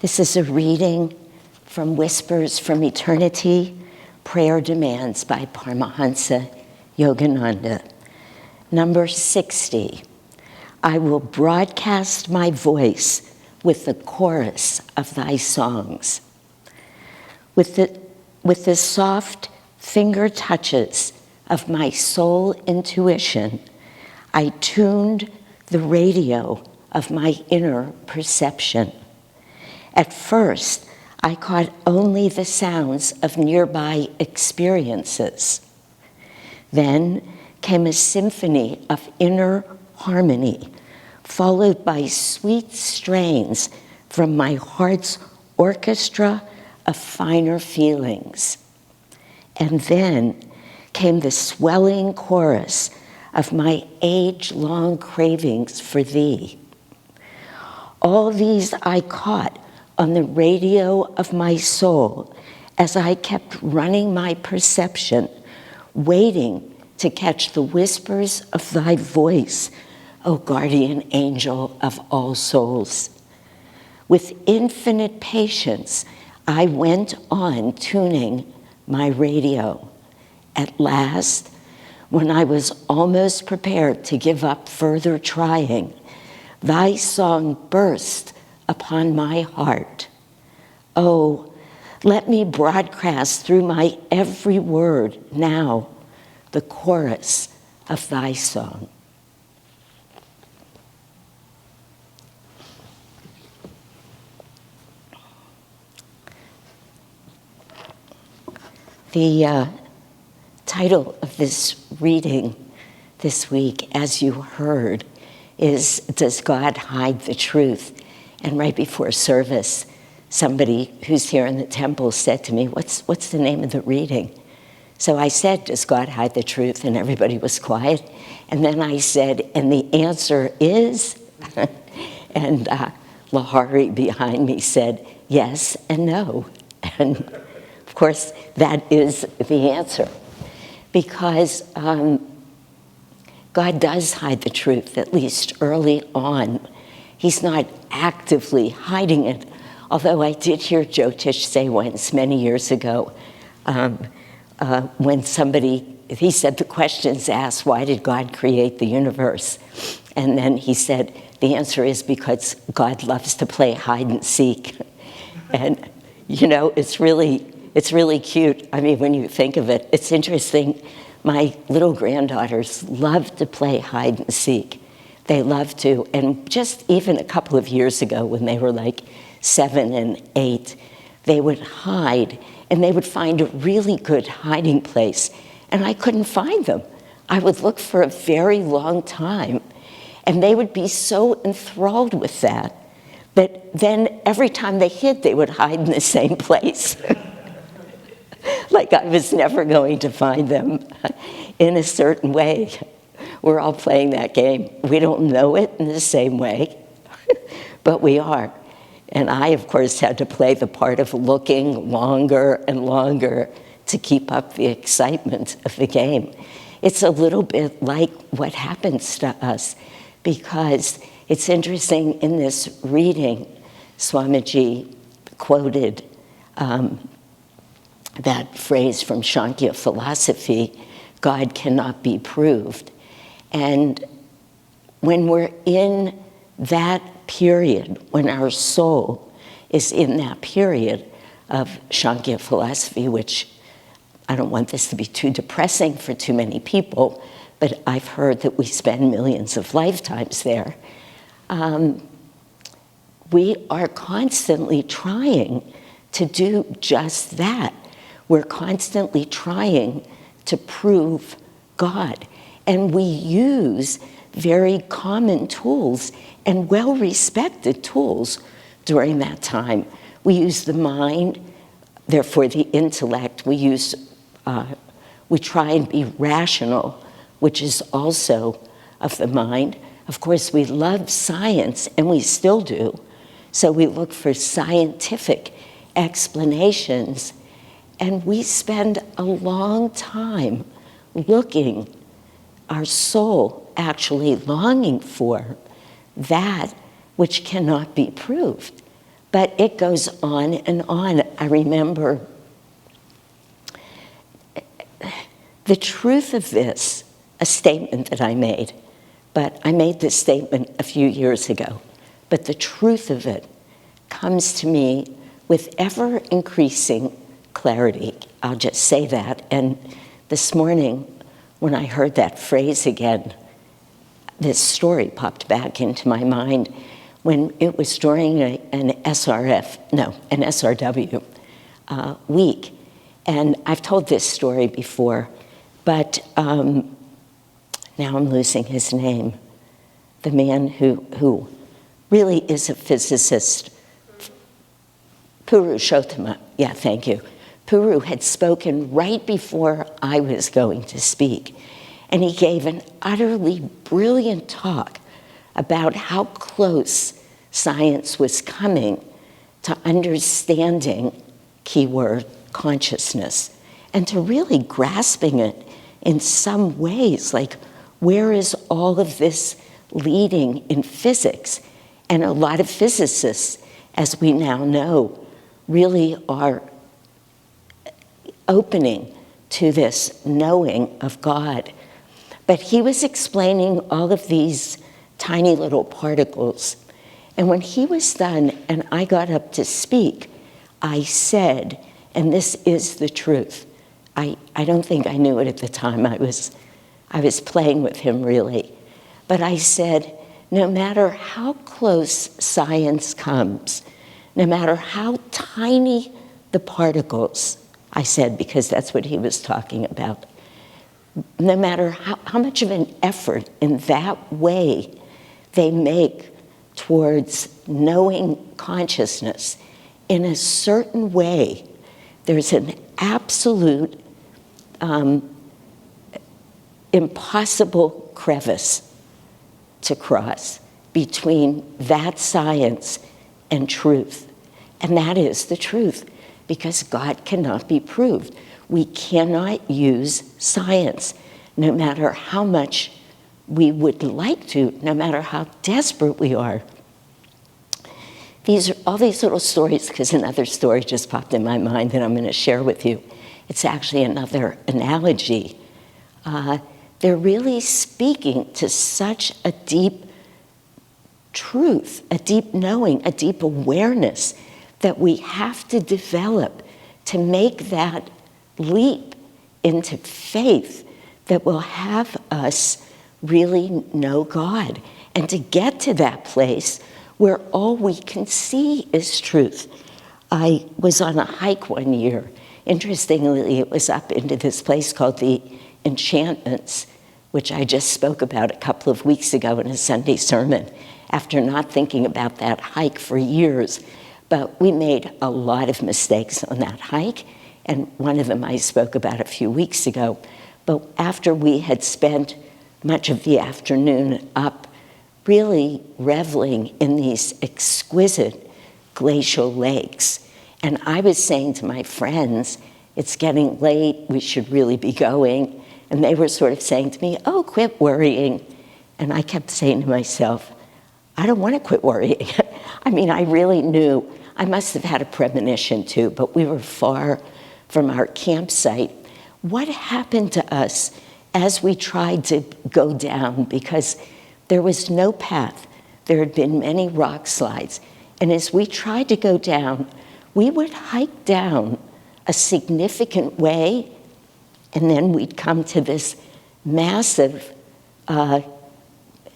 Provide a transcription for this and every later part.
This is a reading from Whispers from Eternity, Prayer Demands by Paramahansa Yogananda. Number 60. I will broadcast my voice with the chorus of thy songs. With the soft finger touches of my soul intuition, I tuned the radio of my inner perception. At first, I caught only the sounds of nearby experiences. Then came a symphony of inner harmony, followed by sweet strains from my heart's orchestra of finer feelings. And then came the swelling chorus of my age-long cravings for thee. All these I caught on the radio of my soul as I kept running my perception, waiting to catch the whispers of thy voice, O guardian angel of all souls. With infinite patience, I went on tuning my radio. At last, when I was almost prepared to give up further trying, thy song burst upon my heart. Oh, let me broadcast through my every word now the chorus of thy song. The title of this reading this week, as you heard, is Does God Hide the Truth? And right before service, somebody who's here in the temple said to me, what's the name of the reading? So I said, Does God hide the truth? And everybody was quiet. And then I said, and the answer is? And Lahari behind me said, yes and no. And of course, that is the answer. Because God does hide the truth, at least early on. He's not actively hiding it. Although I did hear Jyotish say once, many years ago, when he said the question's asked, why did God create the universe? And then he said, the answer is because God loves to play hide and seek. And, you know, it's really cute. I mean, when you think of it, it's interesting. My little granddaughters love to play hide and seek. They love to. And just even a couple of years ago, when they were like 7 and 8, they would hide, and they would find a really good hiding place. And I couldn't find them. I would look for a very long time, and they would be so enthralled with that then every time they hid, they would hide in the same place. Like I was never going to find them in a certain way. We're all playing that game. We don't know it in the same way, but we are. And I, of course, had to play the part of looking longer and longer to keep up the excitement of the game. It's a little bit like what happens to us, because it's interesting in this reading, Swamiji quoted that phrase from Sankhya philosophy, God cannot be proved. And when we're in that period, when our soul is in that period of Sankhya philosophy, which I don't want this to be too depressing for too many people, but I've heard that we spend millions of lifetimes there. We are constantly trying to do just that. We're constantly trying to prove God. And we use very common tools and well-respected tools during that time. We use the mind, therefore the intellect. We try and be rational, which is also of the mind. Of course, we love science, and we still do. So we look for scientific explanations, and we spend a long time looking, our soul actually longing for that which cannot be proved But it goes on and on. I remember the truth of this, a statement that I made, but I made this statement a few years ago. But the truth of it comes to me with ever-increasing clarity. I'll just say that. And this morning, when I heard that phrase again, this story popped back into my mind when it was during an SRW week. And I've told this story before, but now I'm losing his name. The man who really is a physicist, Purushotama. Yeah, thank you. Puru had spoken right before I was going to speak. And he gave an utterly brilliant talk about how close science was coming to understanding, keyword, consciousness, and to really grasping it in some ways, like where is all of this leading in physics? And a lot of physicists, as we now know, really are opening to this knowing of God. But he was explaining all of these tiny little particles. And when he was done and I got up to speak, I said, and this is the truth. I don't think I knew it at the time. I was playing with him, really. But I said, no matter how close science comes, no matter how tiny the particles, I said, because that's what he was talking about, no matter how much of an effort in that way they make towards knowing consciousness, in a certain way, there's an absolute impossible crevice to cross between that science and truth. And that is the truth, because God cannot be proved. We cannot use science, no matter how much we would like to, no matter how desperate we are. These are all these little stories, because another story just popped in my mind that I'm going to share with you. It's actually another analogy. They're really speaking to such a deep truth, a deep knowing, a deep awareness that we have to develop to make that leap into faith that will have us really know God, and to get to that place where all we can see is truth. I was on a hike one year. Interestingly, it was up into this place called the Enchantments, which I just spoke about a couple of weeks ago in a Sunday sermon, after not thinking about that hike for years. But we made a lot of mistakes on that hike, and one of them I spoke about a few weeks ago. But after we had spent much of the afternoon up really reveling in these exquisite glacial lakes, and I was saying to my friends, it's getting late, we should really be going. And they were sort of saying to me, oh, quit worrying. And I kept saying to myself, I don't want to quit worrying. I mean, I really knew. I must have had a premonition too, but we were far from our campsite. What happened to us as we tried to go down? Because there was no path. There had been many rock slides. And as we tried to go down, we would hike down a significant way, and then we'd come to this massive,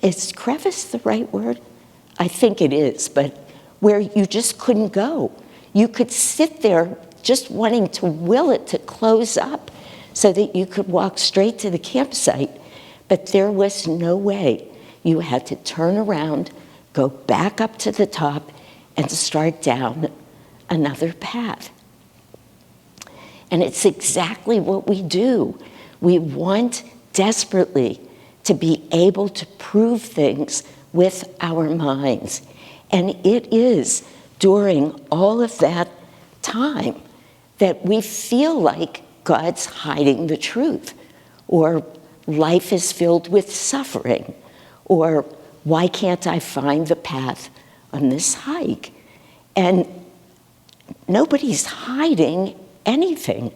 is crevice the right word? I think it is, but where you just couldn't go. You could sit there just wanting to will it to close up so that you could walk straight to the campsite, but there was no way. You had to turn around, go back up to the top, and start down another path. And it's exactly what we do. We want desperately to be able to prove things with our minds. And it is during all of that time that we feel like God's hiding the truth, or life is filled with suffering, or why can't I find the path on this hike? And nobody's hiding anything,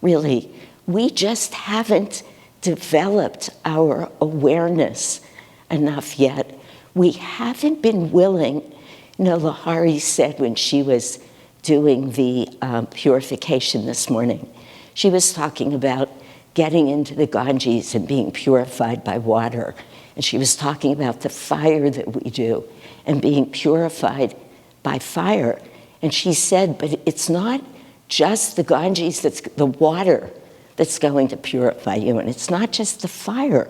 really. We just haven't developed our awareness enough yet. We haven't been willing. You know, Lahari said when she was doing the purification this morning, she was talking about getting into the Ganges and being purified by water. And she was talking about the fire that we do and being purified by fire. And she said, but it's not just the Ganges, that's the water that's going to purify you. And it's not just the fire.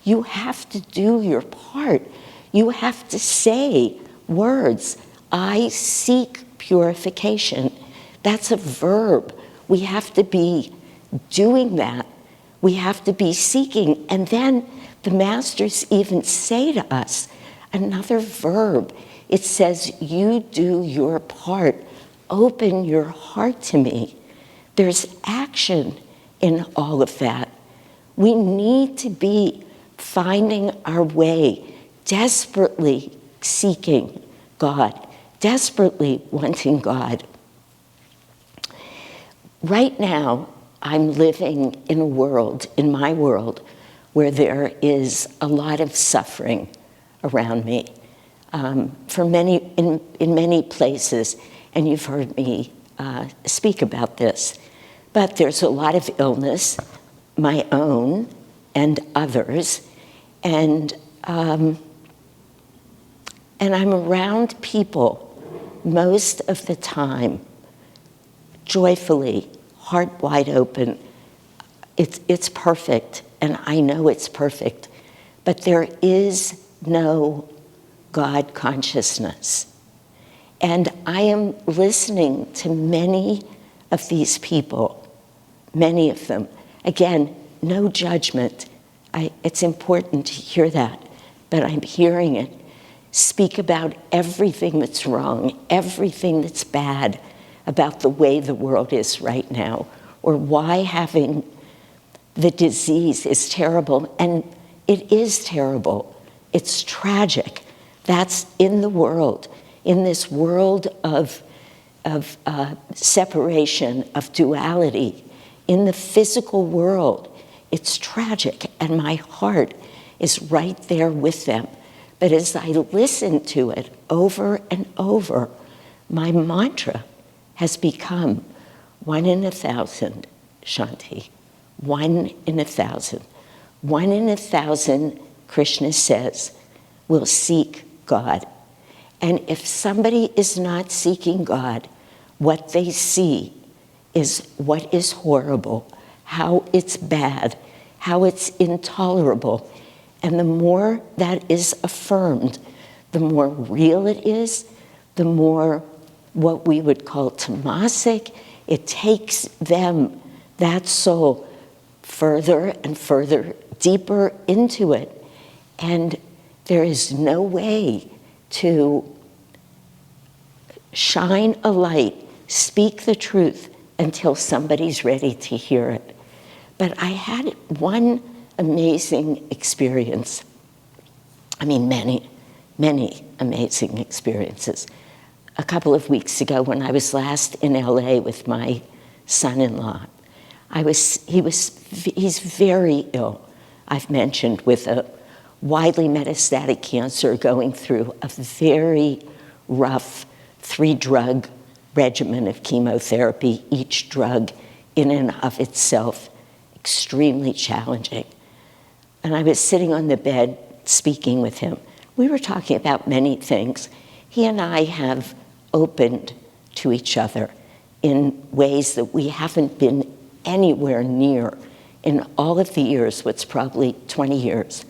You have to do your part. You have to say words. I seek purification. That's a verb. We have to be doing that. We have to be seeking. And then the masters even say to us another verb. It says, you do your part. Open your heart to me. There's action in all of that. We need to be finding our way, desperately seeking God, desperately wanting God. Right now, I'm living in a world, in my world, where there is a lot of suffering around me. In many places, and you've heard me speak about this, but there's a lot of illness, my own and others, and I'm around people most of the time, joyfully, heart wide open. It's perfect, and I know it's perfect, but there is no God consciousness. And I am listening to many of these people, many of them. Again, no judgment. It's important to hear that, but I'm hearing it. Speak about everything that's wrong, everything that's bad about the way the world is right now, or why having the disease is terrible. And it is terrible. It's tragic. That's in the world, in this world of separation, of duality, in the physical world. It's tragic, and my heart is right there with them. But as I listen to it over and over, my mantra has become 1 in 1,000, Shanti. 1 in 1,000. 1 in 1,000, Krishna says, will seek God. And if somebody is not seeking God, what they see is what is horrible, how it's bad, how it's intolerable. And the more that is affirmed, the more real it is, the more what we would call tamasic, it takes them, that soul, further and further, deeper into it. And there is no way to shine a light, speak the truth until somebody's ready to hear it. But I had one amazing experience. I mean, many, many amazing experiences. A couple of weeks ago when I was last in LA with my son-in-law, he's very ill, I've mentioned, with a widely metastatic cancer, going through a very rough 3-drug regimen of chemotherapy, each drug in and of itself extremely challenging. And I was sitting on the bed speaking with him. We were talking about many things. He and I have opened to each other in ways that we haven't been anywhere near in all of the years, what's probably 20 years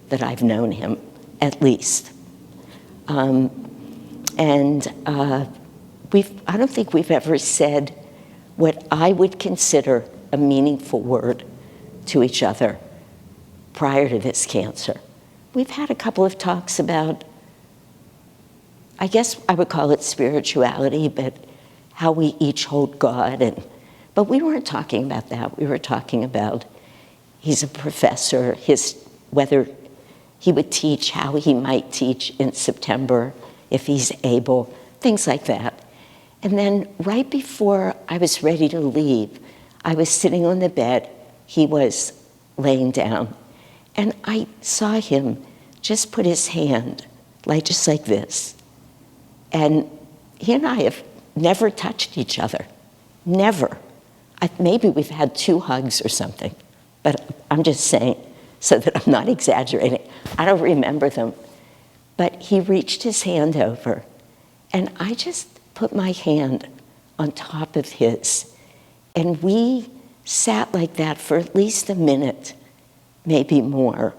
that I've known him, at least. I don't think we've ever said what I would consider a meaningful word to each other prior to this cancer. We've had a couple of talks about, I guess I would call it spirituality, but how we each hold God. But we weren't talking about that. We were talking about, he's a professor, whether he would teach, how he might teach in September, if he's able, things like that. And then right before I was ready to leave, I was sitting on the bed, he was laying down, and I saw him just put his hand, just like this. And he and I have never touched each other, never. Maybe we've had 2 hugs or something, but I'm just saying so that I'm not exaggerating. I don't remember them. But he reached his hand over, and I just put my hand on top of his, and we sat like that for at least a minute, maybe more.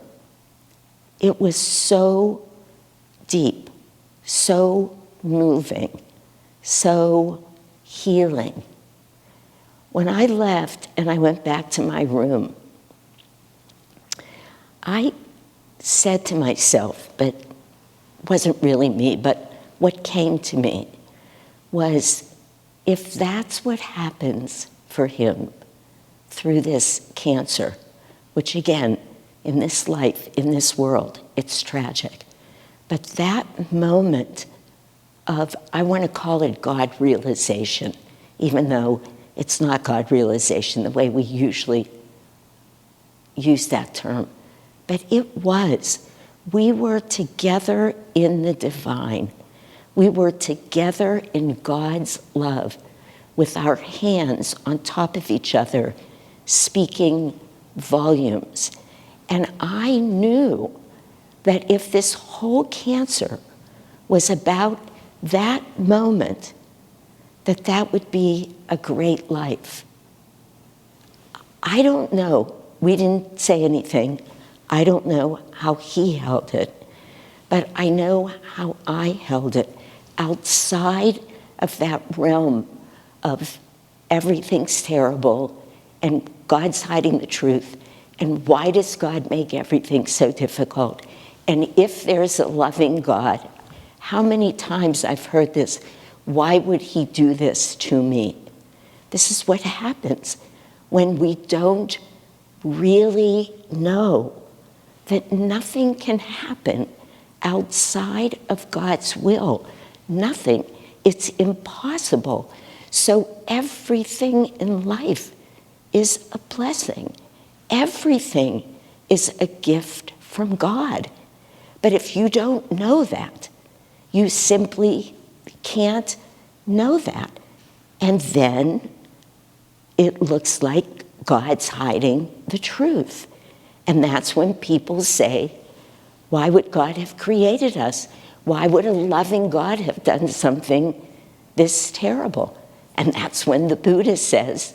It was so deep, so moving, so healing. When I left and I went back to my room, I said to myself, but it wasn't really me, but what came to me was, if that's what happens for him through this cancer, which again, in this life, in this world, it's tragic. But that moment of, I want to call it God realization, even though it's not God realization the way we usually use that term. But it was. We were together in the divine. We were together in God's love with our hands on top of each other, speaking volumes. And I knew that if this whole cancer was about that moment, that would be a great life. I don't know. We didn't say anything. I don't know how he held it, but I know how I held it outside of that realm of everything's terrible and God's hiding the truth, and why does God make everything so difficult? And if there's a loving God, how many times I've heard this, why would he do this to me? This is what happens when we don't really know that nothing can happen outside of God's will. Nothing. It's impossible. So everything in life is a blessing. Everything is a gift from God. But if you don't know that, you simply can't know that. And then it looks like God's hiding the truth. And that's when people say, why would God have created us? Why would a loving God have done something this terrible? And that's when the Buddha says,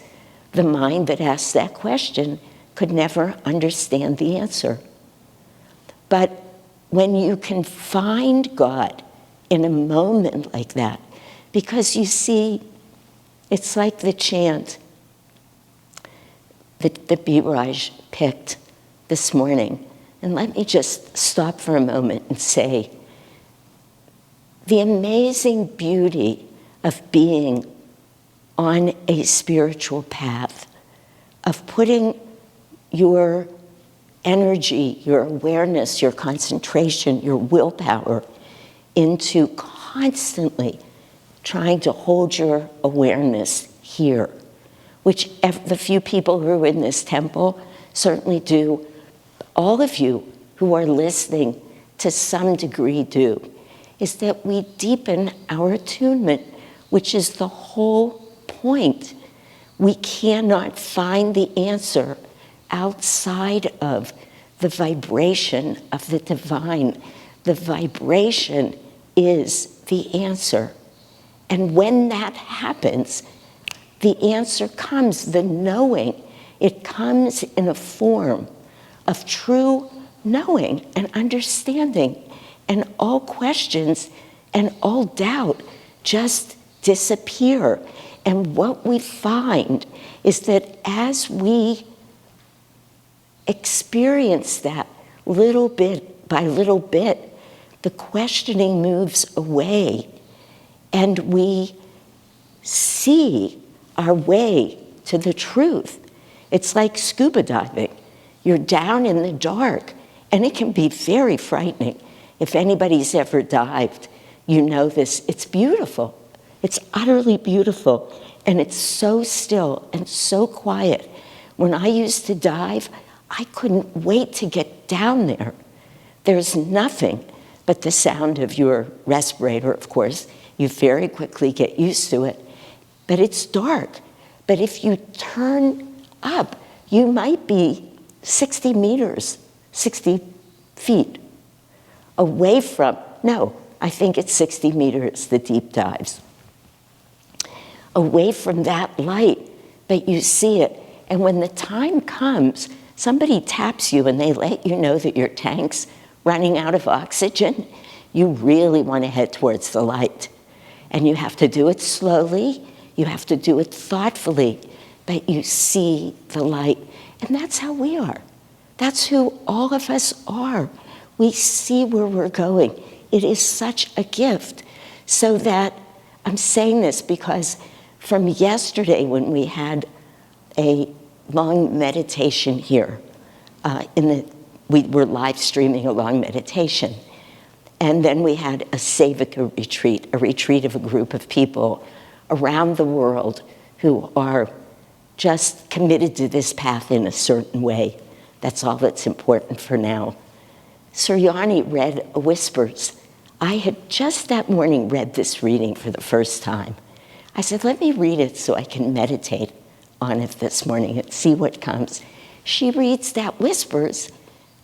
the mind that asks that question could never understand the answer. But when you can find God in a moment like that, because you see, it's like the chant that Biraj picked this morning. And let me just stop for a moment and say, the amazing beauty of being on a spiritual path, of putting your energy, your awareness, your concentration, your willpower into constantly trying to hold your awareness here, which the few people who are in this temple certainly do. All of you who are listening to some degree do, is that we deepen our attunement, which is the whole point. We cannot find the answer outside of the vibration of the divine. The vibration is the answer. And when that happens, the answer comes, the knowing. It comes in a form of true knowing and understanding, and all questions and all doubt just disappear. And what we find is that as we experience that little bit by little bit, the questioning moves away, and we see our way to the truth. It's like scuba diving. You're down in the dark, and it can be very frightening. If anybody's ever dived, you know this. It's beautiful. It's utterly beautiful, and it's so still and so quiet. When I used to dive, I couldn't wait to get down there. There's nothing but the sound of your respirator, of course. You very quickly get used to it, but it's dark. But if you turn up, you might be 60 meters, 60 feet away from, no, I think it's 60 meters, the deep dives, away from that light, but you see it. And when the time comes, somebody taps you and they let you know that your tank's running out of oxygen, you really want to head towards the light. And you have to do it slowly, you have to do it thoughtfully, but you see the light. And that's how we are. That's who all of us are. We see where we're going. It is such a gift. So that, I'm saying this because from yesterday when we had a long meditation here, we were live streaming a long meditation. And then we had a Sevika retreat, a retreat of a group of people around the world who are just committed to this path in a certain way. That's all that's important for now. Suryani read Whispers. I had just that morning read this reading for the first time. I said, let me read it so I can meditate on it this morning and see what comes. She reads that Whispers,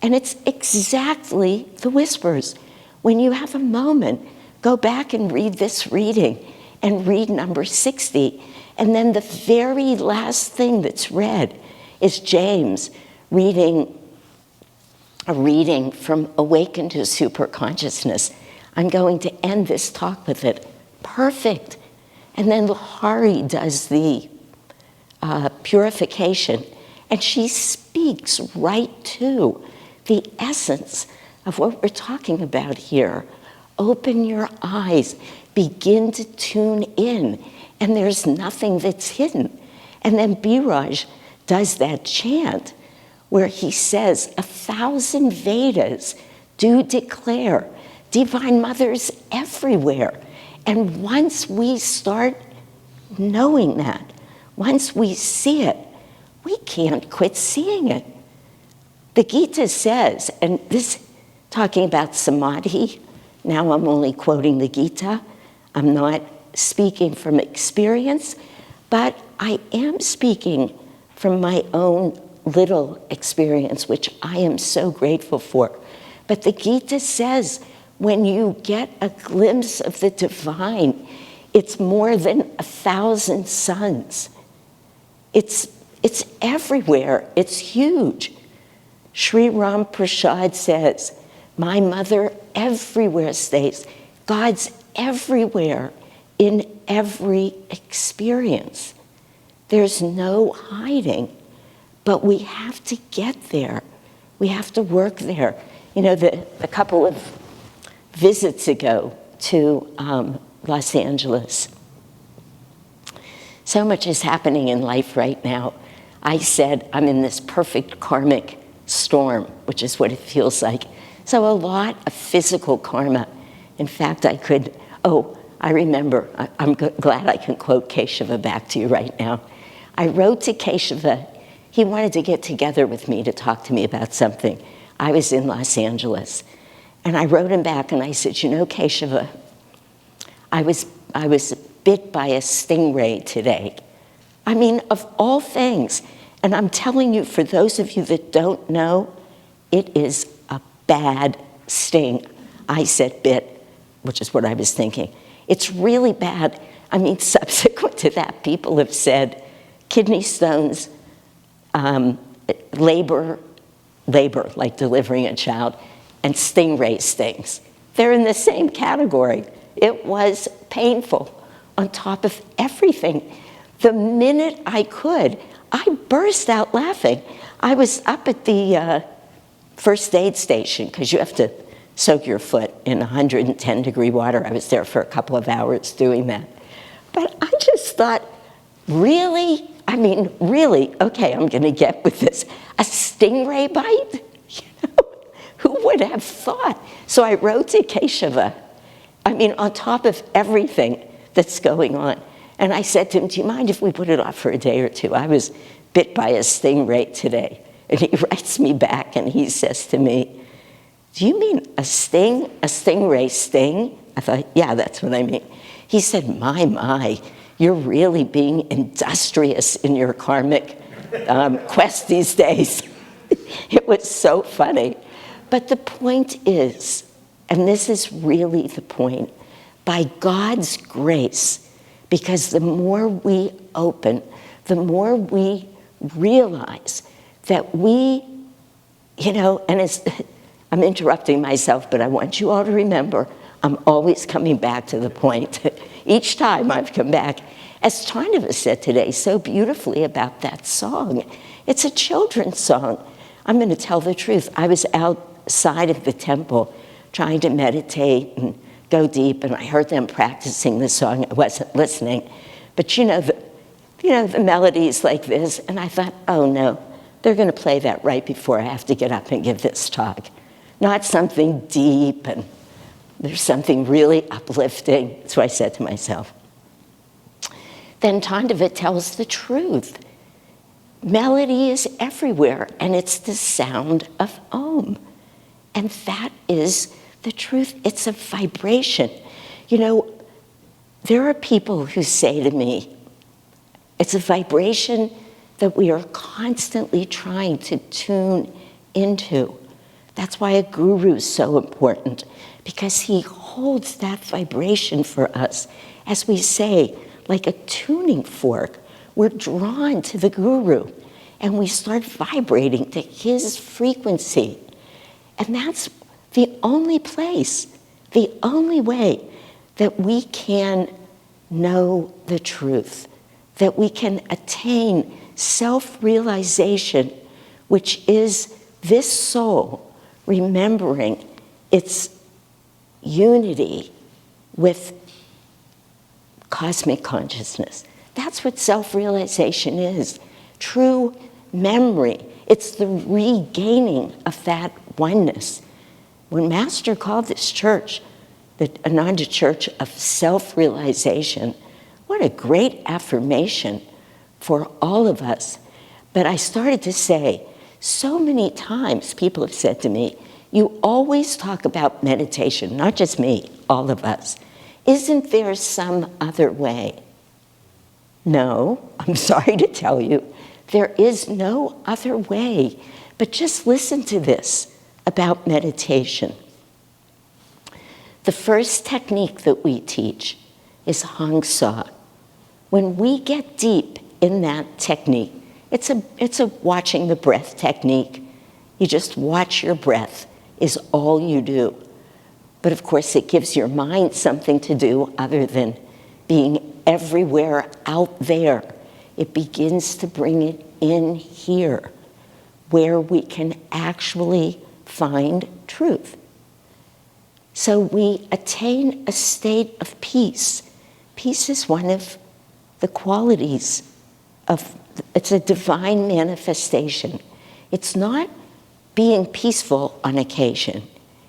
and it's exactly the Whispers. When you have a moment, go back and read this reading and read number 60. And then the very last thing that's read is James reading a reading from Awaken to Superconsciousness. I'm going to end this talk with it. Perfect. And then Hari does the purification, and she speaks right to the essence of what we're talking about here. Open your eyes, begin to tune in, and there's nothing that's hidden. And then Biraj does that chant where he says, 1,000 Vedas do declare Divine Mother's everywhere. And once we start knowing that, once we see it, we can't quit seeing it. The Gita says, and this talking about samadhi, now I'm only quoting the Gita, I'm not speaking from experience, but I am speaking from my own little experience, which I am so grateful for. But the Gita says, when you get a glimpse of the divine, it's more than 1,000 suns. It's everywhere. It's huge. Sri Ram Prasad says, my mother everywhere stays. God's everywhere in every experience. There's no hiding, but we have to get there. We have to work there. You know, a couple of visits ago to Los Angeles, so much is happening in life right now. I said I'm in this perfect karmic storm, which is what it feels like. So a lot of physical karma. In fact, I remember, I'm glad I can quote Keshava back to you right now. I wrote to Keshava. He wanted to get together with me to talk to me about something. I was in Los Angeles. And I wrote him back and I said, you know, Keshava, I was bit by a stingray today. I mean, of all things. And I'm telling you, for those of you that don't know, it is a bad sting. I said bit, which is what I was thinking. It's really bad. I mean, subsequent to that, people have said kidney stones, labor, like delivering a child, and stingray stings. They're in the same category. It was painful on top of everything. The minute I could, I burst out laughing. I was up at the first aid station, because you have to soak your foot in 110-degree water. I was there for a couple of hours doing that. But I just thought, really? I mean, really? Okay, I'm going to get with this. A stingray bite? You know, who would have thought? So I wrote to Keshava. I mean, on top of everything that's going on. And I said to him, do you mind if we put it off for a day or two? I was bit by a stingray today. And he writes me back and he says to me, do you mean a stingray sting? I thought, yeah, that's what I mean. He said, my, you're really being industrious in your karmic quest these days. It was so funny. But the point is, and this is really the point, by God's grace, because the more we open, the more we realize that we, and I'm interrupting myself, but I want you all to remember, I'm always coming back to the point. Each time I've come back, as Tarnava said today so beautifully about that song. It's a children's song. I'm going to tell the truth. I was outside of the temple trying to meditate and go deep, and I heard them practicing the song. I wasn't listening. But the melodies like this, and I thought, oh no, they're going to play that right before I have to get up and give this talk. Not something deep, and there's something really uplifting. That's what I said to myself. Then Tarnava tells the truth. Melody is everywhere, and it's the sound of Om. And that is the truth. It's a vibration. There are people who say to me, it's a vibration that we are constantly trying to tune into. That's why a guru is so important, because he holds that vibration for us. As we say, like a tuning fork, we're drawn to the guru, and we start vibrating to his frequency. And that's the only place, the only way that we can know the truth, that we can attain self-realization, which is this soul remembering its unity with cosmic consciousness. That's what self-realization is. True memory. It's the regaining of that oneness. When Master called this church, the Ananda Church of Self-Realization, what a great affirmation for all of us. But I started to say, so many times people have said to me, you always talk about meditation, not just me, all of us. Isn't there some other way? No, I'm sorry to tell you, there is no other way. But just listen to this about meditation. The first technique that we teach is Hang Sa. When we get deep in that technique, it's a watching the breath technique. You just watch your breath is all you do. But of course, it gives your mind something to do other than being everywhere out there. It begins to bring it in here, where we can actually find truth. So we attain a state of peace. Peace is one of the qualities it's a divine manifestation. It's not being peaceful on occasion.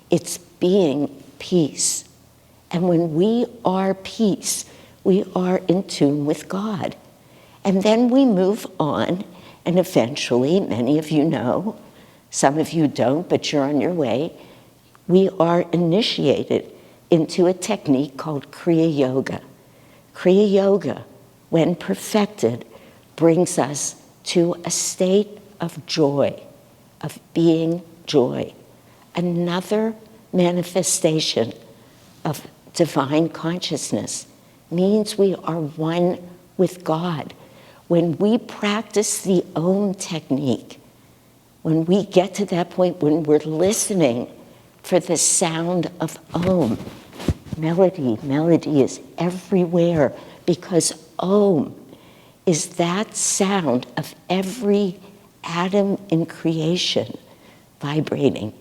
It's being peace. And when we are peace, we are in tune with God. And then we move on, and eventually, many of you know, some of you don't, but you're on your way, we are initiated into a technique called Kriya Yoga. Kriya Yoga, when perfected, brings us to a state of joy, of being joy. Another manifestation of divine consciousness means we are one with God. When we practice the Om technique, when we get to that point when we're listening for the sound of Om, melody is everywhere, because Om is that sound of every atom in creation vibrating.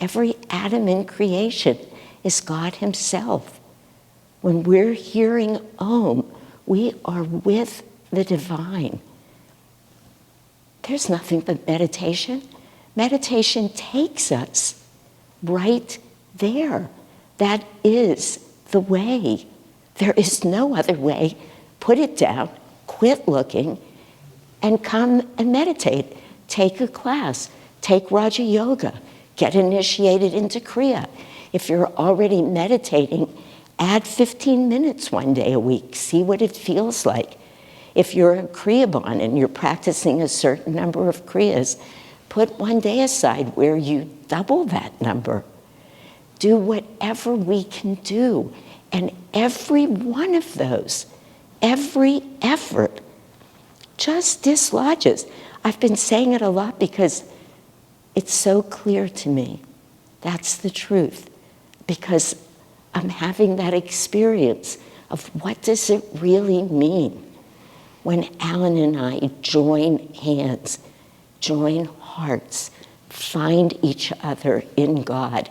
Every atom in creation is God himself. When we're hearing Om, we are with the divine. There's nothing but meditation. Meditation takes us right there. That is the way. There is no other way. Put it down, quit looking, and come and meditate. Take a class, take Raja Yoga, get initiated into Kriya. If you're already meditating, add 15 minutes one day a week. See what it feels like. If you're a Kriyaban and you're practicing a certain number of Kriyas, put one day aside where you double that number. Do whatever we can do. And every one of those, every effort, just dislodges. I've been saying it a lot because it's so clear to me. That's the truth. Because I'm having that experience of what does it really mean when Alan and I join hands, join hearts, find each other in God.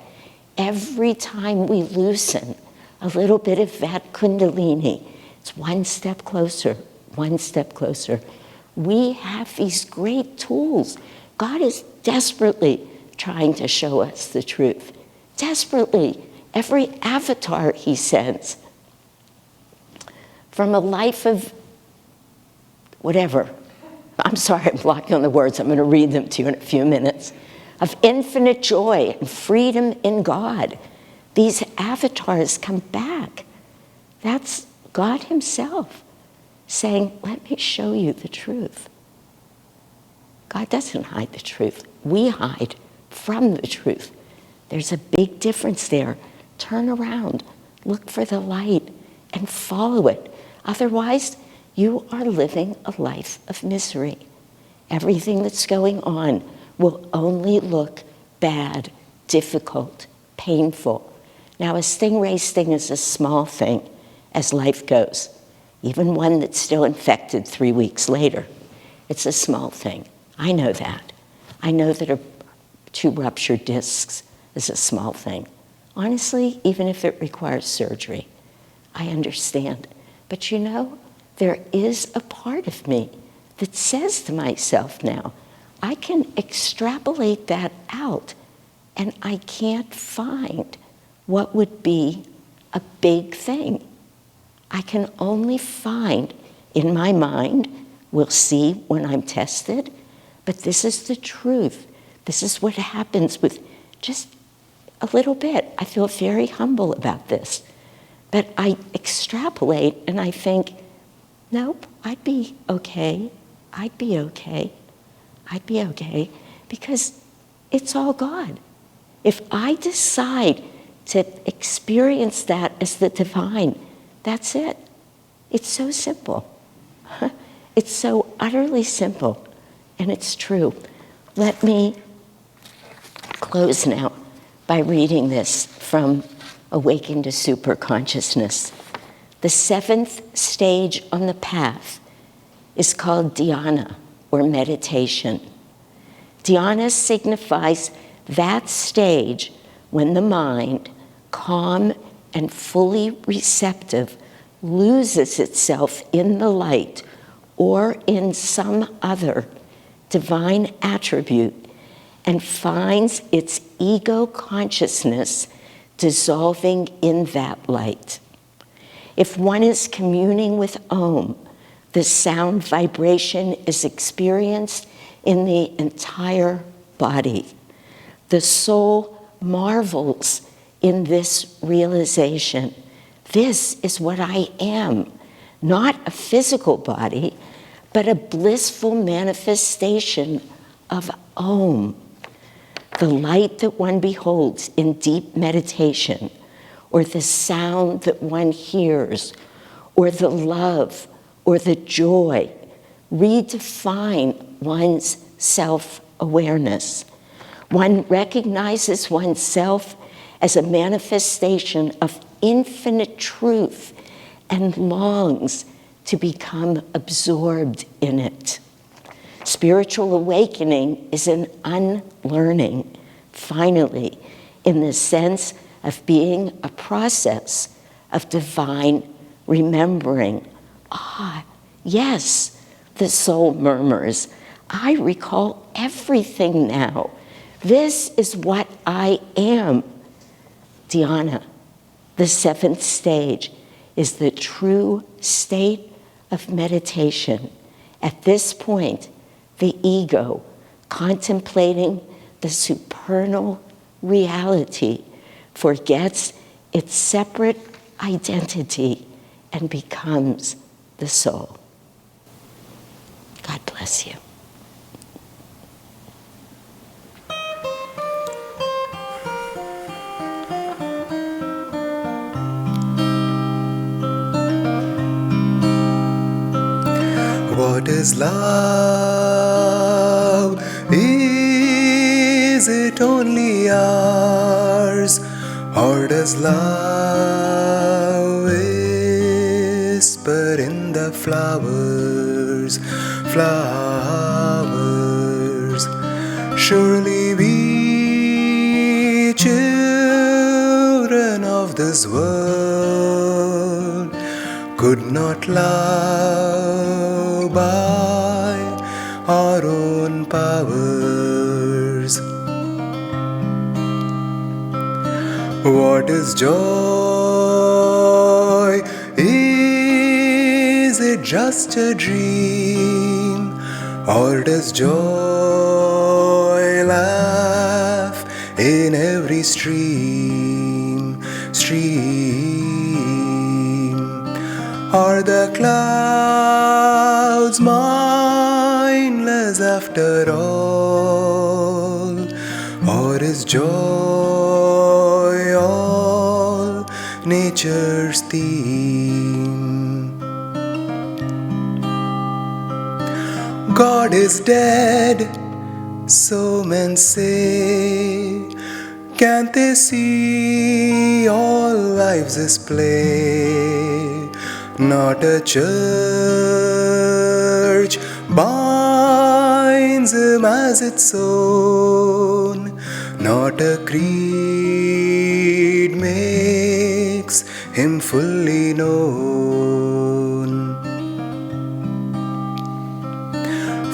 Every time we loosen a little bit of that Kundalini, it's one step closer, one step closer. We have these great tools. God is desperately trying to show us the truth. Desperately. Every avatar he sends from a life of whatever. I'm sorry, I'm blocking on the words. I'm going to read them to you in a few minutes. Of infinite joy and freedom in God. These avatars come back. That's God himself saying, let me show you the truth. God doesn't hide the truth. We hide from the truth. There's a big difference there. Turn around, look for the light, and follow it. Otherwise, you are living a life of misery. Everything that's going on will only look bad, difficult, painful. Now, a stingray sting is a small thing as life goes, even one that's still infected 3 weeks later. It's a small thing. I know that. I know that 2 ruptured discs is a small thing. Honestly, even if it requires surgery, I understand. But you know, there is a part of me that says to myself now, I can extrapolate that out, and I can't find what would be a big thing. I can only find in my mind, we'll see when I'm tested, but this is the truth. This is what happens with just a little bit. I feel very humble about this. But I extrapolate and I think, nope, I'd be okay. I'd be okay. I'd be okay. Because it's all God. If I decide to experience that as the divine, that's it. It's so simple. It's so utterly simple. And it's true. Let me close now by reading this from Awaken to Superconsciousness. The 7th stage on the path is called dhyana, or meditation. Dhyana signifies that stage when the mind, calm and fully receptive, loses itself in the light or in some other divine attribute and finds its ego consciousness dissolving in that light. If one is communing with Om, the sound vibration is experienced in the entire body. The soul marvels in this realization. This is what I am, not a physical body, but a blissful manifestation of Om. The light that one beholds in deep meditation, or the sound that one hears, or the love, or the joy, redefine one's self-awareness. One recognizes oneself as a manifestation of infinite truth and longs to become absorbed in it. Spiritual awakening is an unlearning, finally, in the sense of being a process of divine remembering. Ah, yes, the soul murmurs. I recall everything now. This is what I am. Dhyana, the 7th stage, is the true state of meditation. At this point, the ego, contemplating the supernal reality, forgets its separate identity and becomes the soul. God bless you. What is love? Is it only ours? Or does love whisper in the flowers? Flowers. Surely we, children of this world, could not love by our own powers. What is joy? Is it just a dream? Or does joy laugh in every stream? Are the clouds mindless after all? Or is joy all nature's theme? God is dead, so men say. Can't they see all life's is play? Not a church binds him as its own. Not a creed makes him fully known.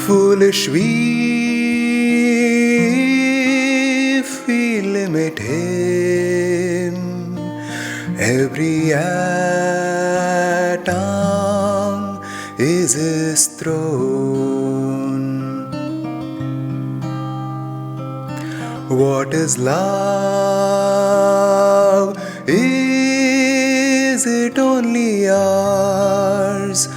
Foolish we, if we limit him. Every atom is his throne. What is love? Is it only ours?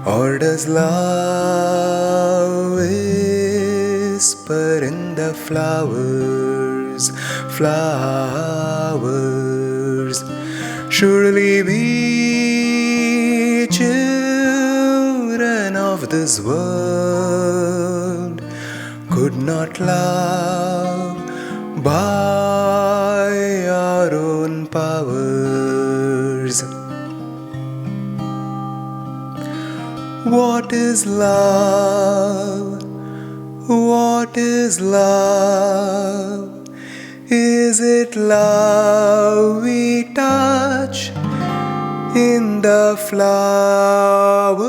Or does love whisper in the flowers? Flowers. Surely we, children of this world, could not love by our own powers. What is love? What is love? Is it love we touch in the flower?